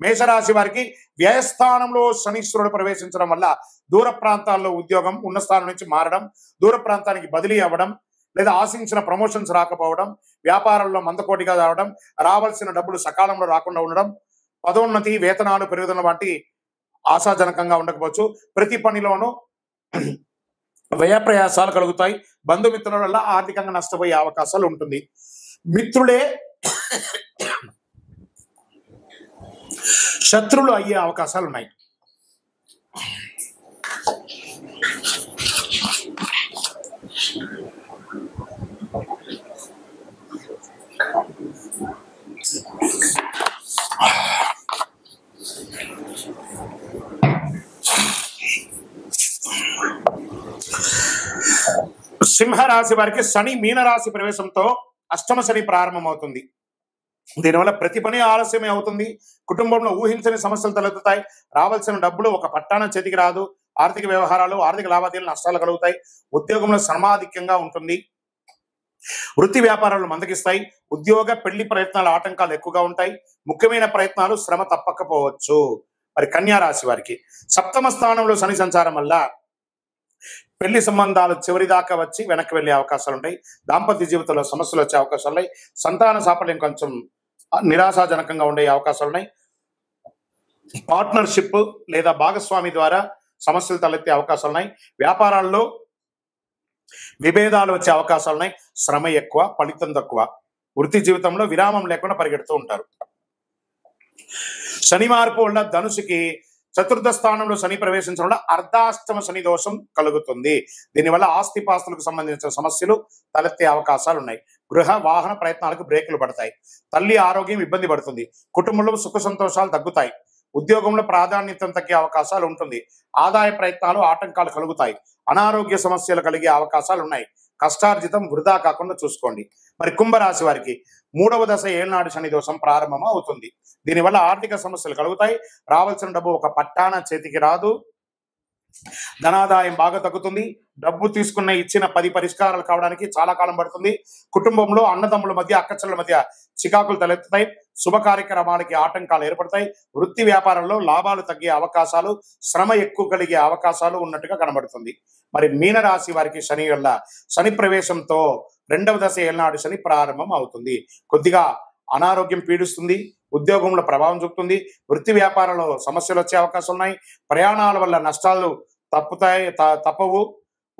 మేషరాశి వారికి వ్యయస్థానంలో శనీశ్వరుడు ప్రవేశించడం వల్ల దూర ప్రాంతాల్లో ఉద్యోగం ఉన్న స్థానం నుంచి మారడం, దూర ప్రాంతానికి బదిలీ అవ్వడం, లేదా ఆశించిన ప్రమోషన్స్ రాకపోవడం, వ్యాపారంలో మందకోటిగా రావడం, రావాల్సిన డబ్బులు సకాలంలో రాకుండా ఉండడం, పదోన్నతి, వేతనాలు పెరుగుదల వంటి ఆశాజనకంగా ఉండకపోవచ్చు. ప్రతి పనిలోనూ వ్యయ ప్రయాసాలు కలుగుతాయి. బంధుమిత్రుల వల్ల ఆర్థికంగా నష్టపోయే అవకాశాలు ఉంటుంది. మిత్రులే శత్రువులు అయ్యే అవకాశాలు ఉన్నాయి. సింహరాశి వారికి శని మీనరాశి ప్రవేశంతో అష్టమ శని ప్రారంభమవుతుంది. దీనివల్ల ప్రతి పని ఆలస్యమే అవుతుంది. కుటుంబంలో ఊహించని సమస్యలు తలెత్తుతాయి. రావాల్సిన డబ్బులు ఒక పట్టాన చేతికి రాదు. ఆర్థిక వ్యవహారాలు, ఆర్థిక లావాదేవీలు నష్టాలు కలుగుతాయి. ఉద్యోగంలో శ్రమాధిక్యంగా ఉంటుంది. వృత్తి వ్యాపారాలు మందగిస్తాయి. ఉద్యోగ పెళ్లి ప్రయత్నాల ఆటంకాలు ఎక్కువగా ఉంటాయి. ముఖ్యమైన ప్రయత్నాలు శ్రమ తప్పకపోవచ్చు. మరి కన్యా రాశి వారికి సప్తమ స్థానంలో శని సంచారం వల్ల పెళ్లి సంబంధాలు చివరి దాకా వచ్చి వెనక్కి వెళ్లే అవకాశాలు ఉంటాయి. దాంపత్య జీవితంలో సమస్యలు వచ్చే అవకాశాలు ఉన్నాయి. సంతాన సాఫల్యం కొంచెం నిరాశాజనకంగా ఉండే అవకాశాలు ఉన్నాయి. పార్ట్నర్షిప్ లేదా భాగస్వామి ద్వారా సమస్యలు తలెత్తే అవకాశాలు ఉన్నాయి. వ్యాపారాల్లో విభేదాలు వచ్చే అవకాశాలు ఉన్నాయి. శ్రమ ఎక్కువ, ఫలితం తక్కువ. వృత్తి జీవితంలో విరామం లేకుండా పరిగెడుతూ ఉంటారు. శని మార్పు వల్ల ధనుసుకి చతుర్థ స్థానంలో శని ప్రవేశించడం వల్ల అర్ధాష్టమ శని దోషం కలుగుతుంది. దీనివల్ల ఆస్తిపాస్తులకు సంబంధించిన సమస్యలు తలెత్తే అవకాశాలు ఉన్నాయి. గృహ వాహన ప్రయత్నాలకు బ్రేకులు పడతాయి. తల్లి ఆరోగ్యం ఇబ్బంది పడుతుంది. కుటుంబంలో సుఖ సంతోషాలు తగ్గుతాయి. ఉద్యోగంలో ప్రాధాన్యత తగ్గే అవకాశాలు ఉంటుంది. ఆదాయ ప్రయత్నాలు ఆటంకాలు కలుగుతాయి. అనారోగ్య సమస్యలు కలిగే అవకాశాలు ఉన్నాయి. కష్టార్జితం వృధా కాకుండా చూసుకోండి. మరి కుంభరాశి వారికి 3వ దశ ఏళ్నాడు శని దోషం ప్రారంభం అవుతుంది. దీనివల్ల ఆర్థిక సమస్యలు కలుగుతాయి. రావాల్సిన డబ్బు ఒక పట్టాన చేతికి రాదు. ధనాదాయం బాగా తగ్గుతుంది. డబ్బు తీసుకున్న ఇచ్చిన 10 పరిష్కారాలు కావడానికి చాలా కాలం పడుతుంది. కుటుంబంలో అన్నదమ్ముల మధ్య, అక్కచెల్లెల మధ్య చికాకులు తలెత్తుతాయి. శుభ కార్యక్రమాలకి ఆటంకాలు ఏర్పడతాయి. వృత్తి వ్యాపారంలో లాభాలు తగ్గే అవకాశాలు, శ్రమ ఎక్కువ కలిగే అవకాశాలు ఉన్నట్టుగా కనబడుతుంది. మరి మీనరాశి వారికి శని వల్ల శని ప్రవేశంతో 2వ దశ ఏళ్నాడు శని ప్రారంభం అవుతుంది. కొద్దిగా అనారోగ్యం పీడిస్తుంది. ఉద్యోగంలో ప్రభావం చూపుతుంది. వృత్తి వ్యాపారంలో సమస్యలు వచ్చే అవకాశం ఉన్నాయి. ప్రయాణాల వల్ల నష్టాలు తప్పవు.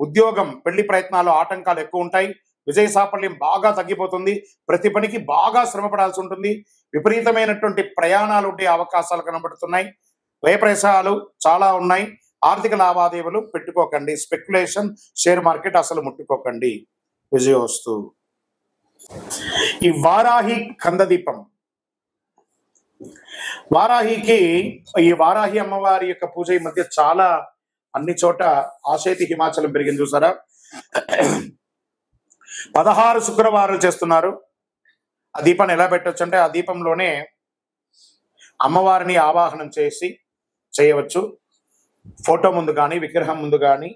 ఉద్యోగం, పెళ్లి ప్రయత్నాలు ఆటంకాలు ఎక్కువ ఉంటాయి. విజయ సాఫల్యం బాగా తగ్గిపోతుంది. ప్రతి పనికి బాగా శ్రమ పడాల్సి ఉంటుంది. విపరీతమైనటువంటి ప్రయాణాలు ఉండే అవకాశాలు కనబడుతున్నాయి. వ్యయప్రయాసాలు చాలా ఉన్నాయి. ఆర్థిక లావాదేవీలు పెట్టుకోకండి. స్పెక్యులేషన్, షేర్ మార్కెట్ అసలు ముట్టుకోకండి. విజయోస్తు. ఈ వారాహి కందదీపం, వారాహికి ఈ వారాహి అమ్మవారి యొక్క పూజ ఈ మధ్య చాలా అన్ని చోట ఆశేతి హిమాచలం పెరిగింది చూసారా. 16 శుక్రవారాలు చేస్తున్నారు. ఆ దీపాన్ని ఎలా పెట్టవచ్చు అంటే ఆ దీపంలోనే అమ్మవారిని ఆవాహనం చేసి చేయవచ్చు. ఫోటో ముందు కానీ విగ్రహం ముందు కానీ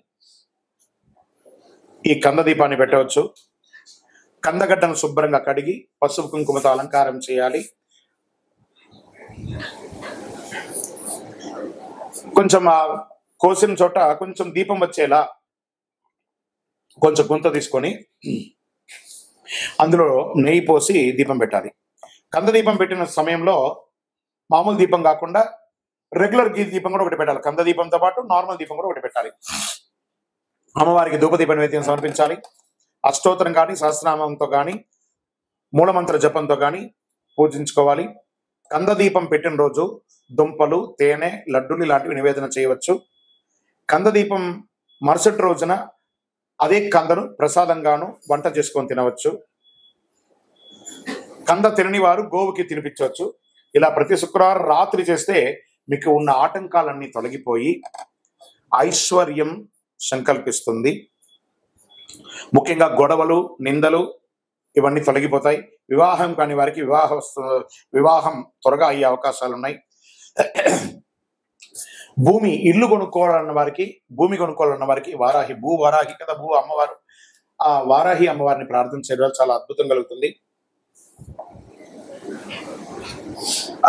ఈ కంద దీపాన్ని పెట్టవచ్చు. కందగడ్డను శుభ్రంగా కడిగి పసుపు కుంకుమతో అలంకారం చేయాలి. కొంచెం ఆ కోసిన చోట కొంచెం దీపం వచ్చేలా కొంచెం గుంత తీసుకొని అందులో నెయ్యి పోసి దీపం పెట్టాలి. కంద దీపం పెట్టిన సమయంలో మామూలు దీపం కాకుండా రెగ్యులర్ గీ దీపం కూడా ఒకటి పెట్టాలి. కంద దీపంతో పాటు నార్మల్ దీపం కూడా ఒకటి పెట్టాలి. అమ్మవారికి ధూపదీప నైవేద్యం సమర్పించాలి. అష్టోత్తరం కానీ, సహస్రనామంతో కానీ, మూలమంత్ర జపంతో కానీ పూజించుకోవాలి. కంద దీపం పెట్టిన రోజు దుంపలు, తేనె, లడ్డులు ఇలాంటివి నివేదన చేయవచ్చు. కంద దీపం మరుసటి రోజున అదే కందను ప్రసాదంగాను వంట చేసుకొని తినవచ్చు. కంద తినని వారు గోవుకి తినిపించవచ్చు. ఇలా ప్రతి శుక్రవారం రాత్రి చేస్తే మీకు ఉన్న ఆటంకాలన్నీ తొలగిపోయి ఐశ్వర్యం సంకల్పిస్తుంది. ముఖ్యంగా గొడవలు, నిందలు ఇవన్నీ తొలగిపోతాయి. వివాహం కాని వారికి వివాహం త్వరగా అయ్యే అవకాశాలు ఉన్నాయి. ఇల్లు కొనుక్కోవాలన్న వారికి, భూమి కొనుక్కోవాలన్న వారికి వారాహి కదా, భూ అమ్మవారు, ఆ వారాహి అమ్మవారిని ప్రార్థన చేయడం చాలా అద్భుతం కలుగుతుంది.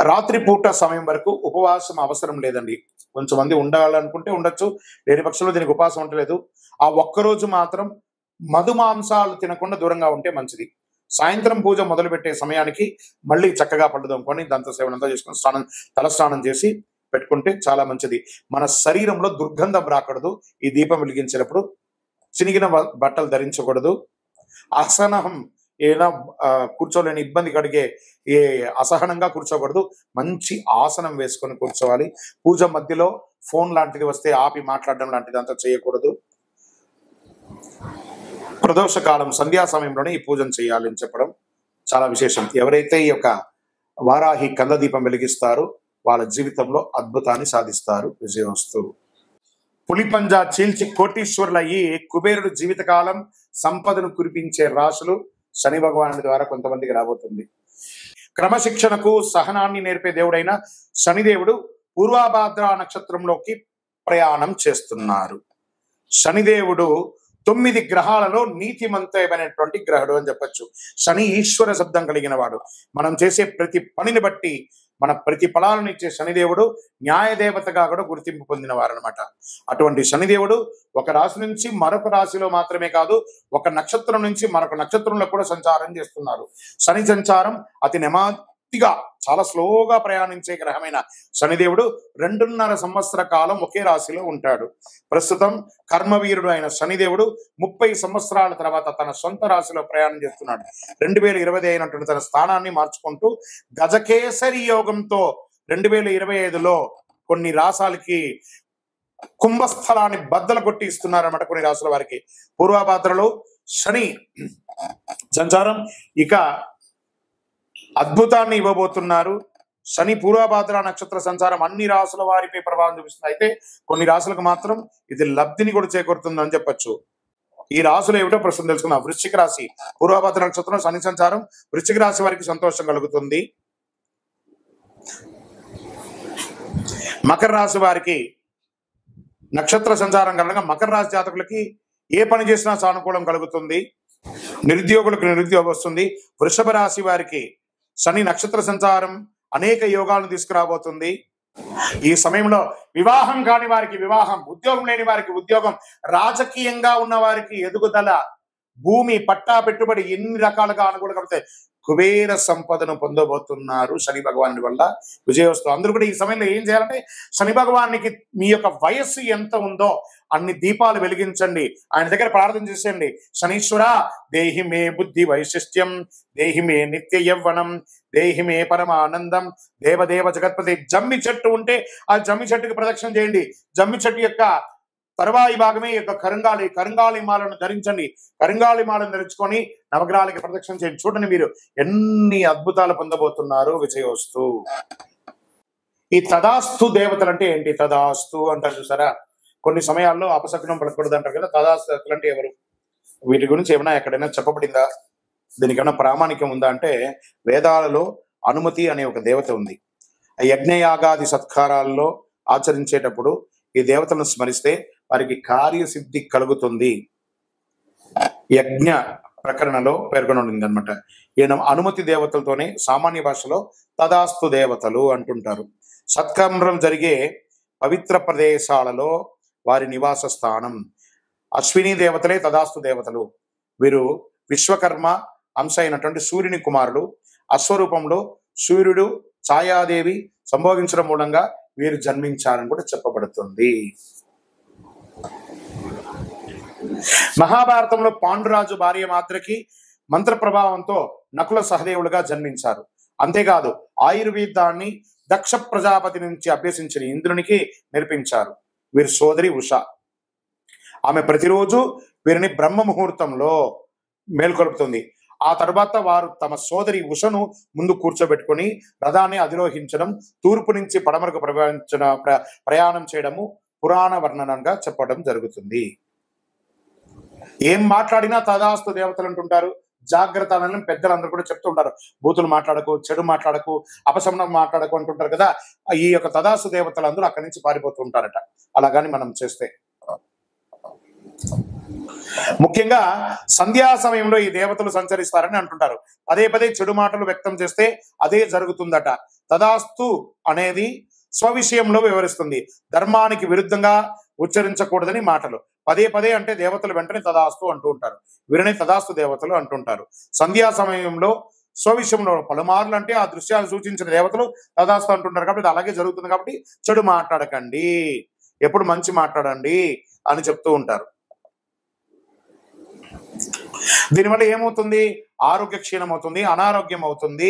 రాత్రి పూట సమయం వరకు ఉపవాసం అవసరం లేదండి. కొంచెం మంది ఉండాలనుకుంటే ఉండొచ్చు, లేని పక్షంలో దీనికి ఉపవాసం ఉండలేదు. ఆ ఒక్కరోజు మాత్రం మధు మాంసాలు తినకుండా దూరంగా ఉంటే మంచిది. సాయంత్రం పూజ మొదలుపెట్టే సమయానికి మళ్ళీ చక్కగా పళ్ళు తోముకొని దంత సేవనంతా చేసుకొని తలస్నానం చేసి పెట్టుకుంటే చాలా మంచిది. మన శరీరంలో దుర్గంధం రాకూడదు. ఈ దీపం వెలిగించేటప్పుడు చినిగిన బట్టలు ధరించకూడదు. అసహనం ఏదైనా కూర్చోలేని ఇబ్బంది కలిగే అసహనంగా కూర్చోకూడదు. మంచి ఆసనం వేసుకొని కూర్చోవాలి. పూజ మధ్యలో ఫోన్ లాంటిది వస్తే ఆపి మాట్లాడడం లాంటిది అంతా చేయకూడదు. ప్రదోష కాలం సంధ్యా సమయంలోనే ఈ పూజను చేయాలి అని చెప్పడం చాలా విశేషం. ఎవరైతే ఈ యొక్క వారాహి కంద దీపం వెలిగిస్తారో వాళ్ళ జీవితంలో అద్భుతాన్ని సాధిస్తారు. విజయోస్తు. పులిపంజా చీల్చి కోటీశ్వరులయ్యి కుబేరుడు జీవితకాలం సంపదను కురిపించే రాశులు శని భగవానుడి ద్వారా కొంతమందికి రాబోతుంది. క్రమశిక్షణకు సహనాన్ని నేర్పే దేవుడైన శనిదేవుడు పూర్వభాద్ర నక్షత్రంలోకి ప్రయాణం చేస్తున్నారు. శనిదేవుడు 9 గ్రహాలలో నీతిమంతమైనటువంటి గ్రహుడు అని చెప్పచ్చు. శని ఈశ్వర శబ్దం కలిగిన వాడు. మనం చేసే ప్రతి పనిని బట్టి మన ప్రతి ఫలాలను ఇచ్చే శనిదేవుడు న్యాయదేవతగా కూడా గుర్తింపు పొందిన వారు అనమాట. అటువంటి శనిదేవుడు ఒక రాశి నుంచి మరొక రాశిలో మాత్రమే కాదు, ఒక నక్షత్రం నుంచి మరొక నక్షత్రంలో కూడా సంచారం చేస్తున్నారు. శని సంచారం అతి నెమ్మదిగా చాలా స్లోగా ప్రయాణించే గ్రహమైన శనిదేవుడు 2.5 సంవత్సర కాలం ఒకే రాశిలో ఉంటాడు. ప్రస్తుతం కర్మవీరుడు అయిన శనిదేవుడు 30 సంవత్సరాల తర్వాత తన సొంత రాశిలో ప్రయాణం చేస్తున్నాడు. 2020 అయినటువంటి తన స్థానాన్ని మార్చుకుంటూ గజకేసరి యోగంతో 2025లో కొన్ని రాశాలకి కుంభస్థలాన్ని బద్దలు కొట్టి ఇస్తున్నారన్నమాట. కొన్ని రాశుల వారికి పూర్వభాద్రలో శని సంచారం ఇక అద్భుతాన్ని ఇవ్వబోతున్నారు. శని పూర్వభాద్ర నక్షత్ర సంచారం అన్ని రాశుల వారిపై ప్రభావం చూపిస్తుంది. అయితే కొన్ని రాశులకు మాత్రం ఇది లబ్ధిని కూడా చేకూరుతుందని చెప్పచ్చు. ఈ రాశులు ఏమిటో ప్రస్తుతం తెలుసుకుందాం. వృశ్చిక రాశి పూర్వభాద్ర నక్షత్రం శని సంచారం వృశ్చిక రాశి వారికి సంతోషం కలుగుతుంది. మకర రాశి వారికి నక్షత్ర సంచారం కలగ మకర రాశి జాతకులకి ఏ పని చేసినా సానుకూలం కలుగుతుంది. నిరుద్యోగులకు నిరుద్యోగం వస్తుంది. వృషభ రాశి వారికి శని నక్షత్ర సంచారం అనేక యోగాలను తీసుకురాబోతుంది. ఈ సమయంలో వివాహం కాని వారికి వివాహం, ఉద్యోగం లేని వారికి ఉద్యోగం, రాజకీయంగా ఉన్న వారికి ఎదుగుదల, భూమి పట్టా పెట్టుబడి ఎన్ని రకాలుగా అనుకూలంగా కుబేర సంపదను పొందబోతున్నారు శని భగవానుడి వల్ల. విజయోత్సవం అందరూ కూడా ఈ సమయంలో ఏం చేయాలంటే శని భగవానికి మీ యొక్క వయస్సు ఎంత ఉందో అన్ని దీపాలు వెలిగించండి, ఆయన దగ్గర ప్రార్థన చేసేయండి. శనీశ్వర దేహి మే బుద్ధి వైశిష్ట్యం, దేహి మే నిత్య యవ్వనం, దేహి మే పరమానందం, దేవదేవ జగత్పతి. జమ్మి చెట్టు ఉంటే ఆ జమ్మి చెట్టుకి ప్రదక్షిణ చేయండి. జమ్మి చెట్టు యొక్క తర్వాయి భాగమే యొక్క కరుంగాళి మాలను ధరించండి. కరుంగాళి మాలను ధరించుకొని నవగ్రహాలకి ప్రదక్షిణ చేయండి. చూడండి మీరు ఎన్ని అద్భుతాలు పొందబోతున్నారు. విజయోస్తు. ఈ తదాస్తు దేవతలు అంటే ఏంటి? తదాస్తు అంటారు చూసారా, కొన్ని సమయాల్లో అపశకునం పలకూడదు అంటారు కదా. తదాస్తు దేవతలు అంటే ఎవరు? వీటి గురించి ఏమైనా ఎక్కడైనా చెప్పబడిందా? దీనికి ఏమైనా ప్రామాణికం ఉందా అంటే వేదాలలో అనుమతి అనే ఒక దేవత ఉంది. ఆ యజ్ఞయాగాది సత్కారాల్లో ఆచరించేటప్పుడు ఈ దేవతలను స్మరిస్తే వారికి కార్యసిద్ధి కలుగుతుంది. యజ్ఞ ప్రకరణలో పేర్కొనబడింది అనమాట. ఈయన అనుమతి దేవతలతోనే సామాన్య భాషలో తదాస్తు దేవతలు అంటుంటారు. సత్కర్మలు జరిగే పవిత్ర ప్రదేశాలలో వారి నివాస స్థానం. అశ్విని దేవతలే తదాస్తు దేవతలు. వీరు విశ్వకర్మ అంశ అయినటువంటి సూర్యుని కుమారుడు. అశ్వరూపంలో సూర్యుడు ఛాయాదేవి సంభోగించడం మూలంగా వీరు జన్మించారని కూడా చెప్పబడుతుంది. మహాభారతంలో పాండురాజు భార్య మాత్రకి మంత్ర ప్రభావంతో నకుల సహదేవులుగా జన్మించారు. అంతేకాదు ఆయుర్వేదాన్ని దక్ష ప్రజాపతి నుంచి అభ్యసించిన ఇంద్రునికి నేర్పించారు. వీరి సోదరి ఉష. ఆమె ప్రతిరోజు వీరిని బ్రహ్మ ముహూర్తంలో మేల్కొల్పుతుంది. ఆ తర్వాత వారు తమ సోదరి ఉషను ముందు కూర్చోబెట్టుకొని రథాన్ని అధిరోహించడం, తూర్పు నుంచి పడమరకు ప్రయాణం చేయడము పురాణ వర్ణనంగా చెప్పడం జరుగుతుంది. ఏం మాట్లాడినా తదాస్తు దేవతలు అంటుంటారు. జాగ్రత్త అని పెద్దలందరూ కూడా చెప్తూ ఉంటారు. బూతులు మాట్లాడకు, చెడు మాట్లాడకు, అపశమనం మాట్లాడకు అంటుంటారు కదా. ఈ యొక్క తదాస్తు దేవతలు అందరూ అక్కడి నుంచి పారిపోతూ ఉంటారట. అలాగని మనం చేస్తే ముఖ్యంగా సంధ్యా సమయంలో ఈ దేవతలు సంచరిస్తారని అంటుంటారు. పదే పదే చెడు మాటలు వ్యక్తం చేస్తే అదే జరుగుతుందట. తదాస్తు అనేది స్వవిషయంలో వివరిస్తుంది. ధర్మానికి విరుద్ధంగా ఉచ్చరించకూడదని మాటలు. పదే పదే అంటే దేవతలు వెంటనే తదాస్తు అంటూ ఉంటారు. వీరిని తదాస్తు దేవతలు అంటుంటారు. సంధ్యా సమయంలో స్వవిషయంలో పలుమార్లు అంటే ఆ దృశ్యాలు సూచించిన దేవతలు తదాస్తు అంటుంటారు. కాబట్టి ఇది అలాగే జరుగుతుంది. కాబట్టి చెడు మాట్లాడకండి, ఎప్పుడు మంచి మాట్లాడండి అని చెప్తూ ఉంటారు. దీనివల్ల ఏమవుతుంది? ఆరోగ్య క్షీణం అవుతుంది, అనారోగ్యం అవుతుంది,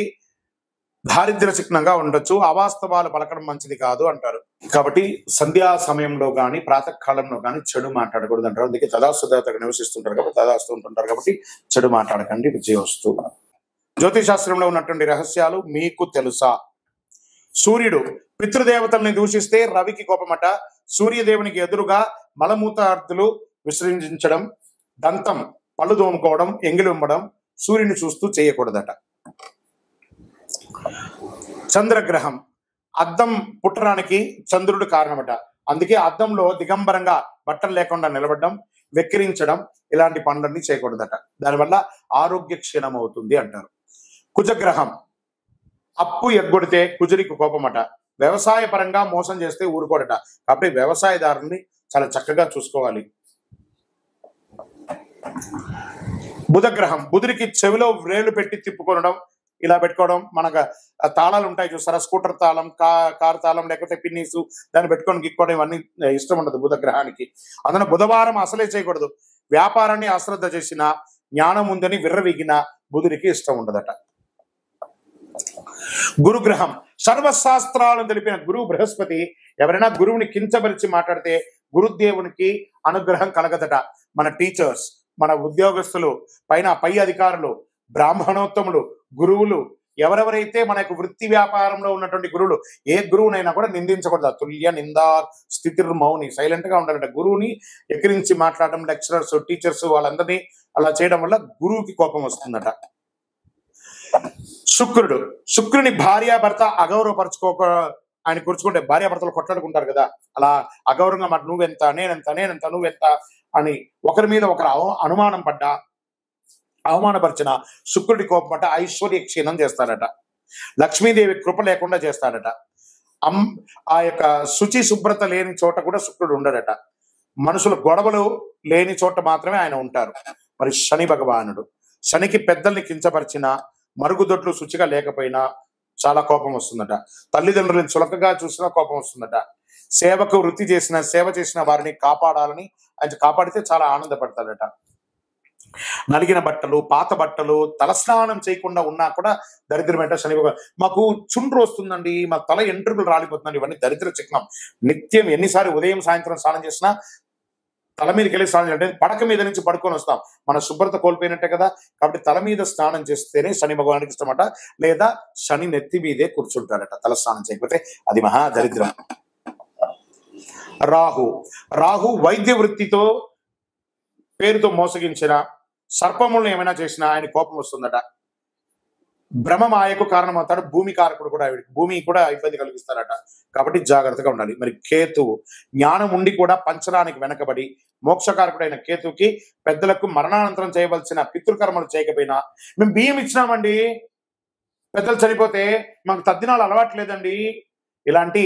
దారిద్ర్య చిహ్నంగా ఉండొచ్చు, అవాస్తవాలు పలకడం మంచిది కాదు అంటారు. కాబట్టి సంధ్యా సమయంలో కానీ ప్రాతకాలంలో కానీ చెడు మాట్లాడకూడదు అంటారు. అందుకే తదాస్తు దేవతగా నివసిస్తుంటారు కాబట్టి తదాస్తు ఉంటుంటారు. కాబట్టి చెడు మాట్లాడకండి. విజయోస్తు. జ్యోతిశాస్త్రంలో ఉన్నటువంటి రహస్యాలు మీకు తెలుసా? సూర్యుడు పితృదేవతల్ని దూషిస్తే రవికి కోపమట. సూర్యదేవునికి ఎదురుగా మలమూత్రార్థులు విసర్జించడం, దంతం పళ్ళు దోముకోవడం, ఎంగిలి ఉమ్మడం సూర్యుని చూస్తూ చేయకూడదట. చంద్రగ్రహం, అద్దం పుట్టడానికి చంద్రుడు కారణమట. అందుకే అద్దంలో దిగంబరంగా బట్టలు లేకుండా నిలబడడం, వెక్కిరించడం ఇలాంటి పనులన్నీ చేయకూడదట. దానివల్ల ఆరోగ్య క్షీణం అవుతుంది అంటారు. కుజగ్రహం, అప్పు ఎగ్గొడితే కుజుడికి కోపమట. వ్యవసాయ పరంగా మోసం చేస్తే ఊరుకోడట. కాబట్టి వ్యవసాయదారుల్ని చాలా చక్కగా చూసుకోవాలి. బుధగ్రహం, బుధుడికి చెవిలో వ్రేళ్లు పెట్టి తిప్పుకొనడం, ఇలా పెట్టుకోవడం. మనకు తాళాలు ఉంటాయి చూస్తారా, స్కూటర్ తాళం, కార్ తాళం, లేకపోతే పిన్నీసు, దాన్ని పెట్టుకొని గిక్కోవడం ఇవన్నీ ఇష్టం ఉండదు బుధగ్రహానికి. అందులో బుధవారం అసలే చేయకూడదు. వ్యాపారాన్ని అశ్రద్ధ చేసిన, జ్ఞానం ఉందని విర్రవీగిన బుధుడికి ఇష్టం ఉండదట. గురుగ్రహం, సర్వశాస్త్రాలను తెలిపిన గురువు బృహస్పతి ఎవరైనా గురువుని కించపరిచి మాట్లాడితే గురుదేవునికి అనుగ్రహం కలగదట. మన టీచర్స్, మన ఉద్యోగస్తులు, పై అధికారులు, బ్రాహ్మణోత్తములు, గురువులు, ఎవరెవరైతే మన యొక్క వృత్తి వ్యాపారంలో ఉన్నటువంటి గురువులు, ఏ గురువునైనా కూడా నిందించకూడదు. తుల్య నిందార్ స్థితిర్ మౌని, సైలెంట్ గా ఉండాలంట. గురువుని ఎక్కిరించి మాట్లాడడం, లెక్చరర్స్, టీచర్స్ వాళ్ళందరినీ అలా చేయడం వల్ల గురువుకి కోపం వస్తుందట. శుక్రుడు, శుక్రుని భార్యాభర్త అగౌరవపరచుకోక ఆయన కూర్చుకుంటే భార్యాభర్తలు కొట్లాడుకుంటారు కదా, అలా అగౌరవంగా మాట నువ్వెంత, నేనెంత, నువ్వెంత అని ఒకరి మీద ఒకరు అనుమానం పడ్డా, అవమానపరిచిన శుక్రుడి కోపం అంటే ఐశ్వర్య క్షీణం చేస్తాడట. లక్ష్మీదేవి కృప లేకుండా చేస్తాడట. ఆ యొక్క శుచి శుభ్రత లేని చోట కూడా శుక్రుడు ఉండడట. మనుషుల గొడవలు లేని చోట మాత్రమే ఆయన ఉంటారు. మరి శని భగవానుడు, శనికి పెద్దల్ని కించపరిచిన, మరుగుదొడ్లు శుచిగా లేకపోయినా చాలా కోపం వస్తుందట. తల్లిదండ్రులను చులకగా చూసినా కోపం వస్తుందట. సేవకు వృత్తి చేసిన, సేవ చేసిన వారిని కాపాడాలని ఆయన కాపాడితే చాలా ఆనందపడతాడట. నలిగిన బట్టలు, పాత బట్టలు, తలస్నానం చేయకుండా ఉన్నా కూడా దరిద్రమేట. శని మాకు చుండ్రు వస్తుందండి, మా తల ఎంట్రుకలు రాలిపోతుందండి, ఇవన్నీ దరిద్ర చిహ్నం. నిత్యం ఎన్నిసార్లు ఉదయం సాయంత్రం స్నానం చేసినా తల మీదకి వెళ్ళి స్నానం చేయాలంటే పడక మీద నుంచి పడుకొని వస్తాం, మన శుభ్రత కోల్పోయినట్టే కదా. కాబట్టి తల మీద స్నానం చేస్తేనే శని భగవానికి ఇష్టమట. లేదా శని నెత్తి మీదే కూర్చుంటాడట. తల స్నానం చేయకపోతే అది మహా దరిద్రం. రాహు వైద్య వృత్తితో పేరుతో మోసగించిన, సర్పములను ఏమైనా చేసినా ఆయన కోపం వస్తుందట. భ్రమమాయకు కారణమవుతాడు. భూమి కారకుడు కూడా, భూమి కూడా ఇబ్బంది కలిగిస్తారట. కాబట్టి జాగ్రత్తగా ఉండాలి. మరి కేతువు, జ్ఞానం ఉండి కూడా పంచడానికి వెనకబడి, మోక్షకారకుడైన కేతువుకి పెద్దలకు మరణానంతరం చేయవలసిన పితృకర్మలు చేయకపోయినా, మేము బియ్యం ఇచ్చినామండి, పెద్దలు చనిపోతే మాకు తద్దినాలు అలవాట్లేదండి, ఇలాంటి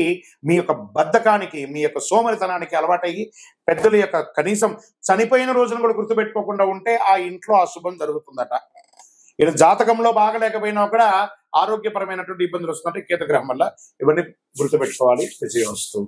మీ యొక్క బద్ధకానికి, మీ యొక్క సోమరితనానికి అలవాటయ్యి పెద్దల యొక్క కనీసం చనిపోయిన రోజును కూడా గుర్తుపెట్టుకోకుండా ఉంటే ఆ ఇంట్లో అశుభం జరుగుతుందట. ఇలా జాతకంలో బాగలేకపోయినా కూడా ఆరోగ్యపరమైనటువంటి ఇబ్బందులు వస్తుందంటే కేతుగ్రహం వల్ల. ఇవన్నీ గుర్తుపెట్టుకోవాలి. విజయవస్తు.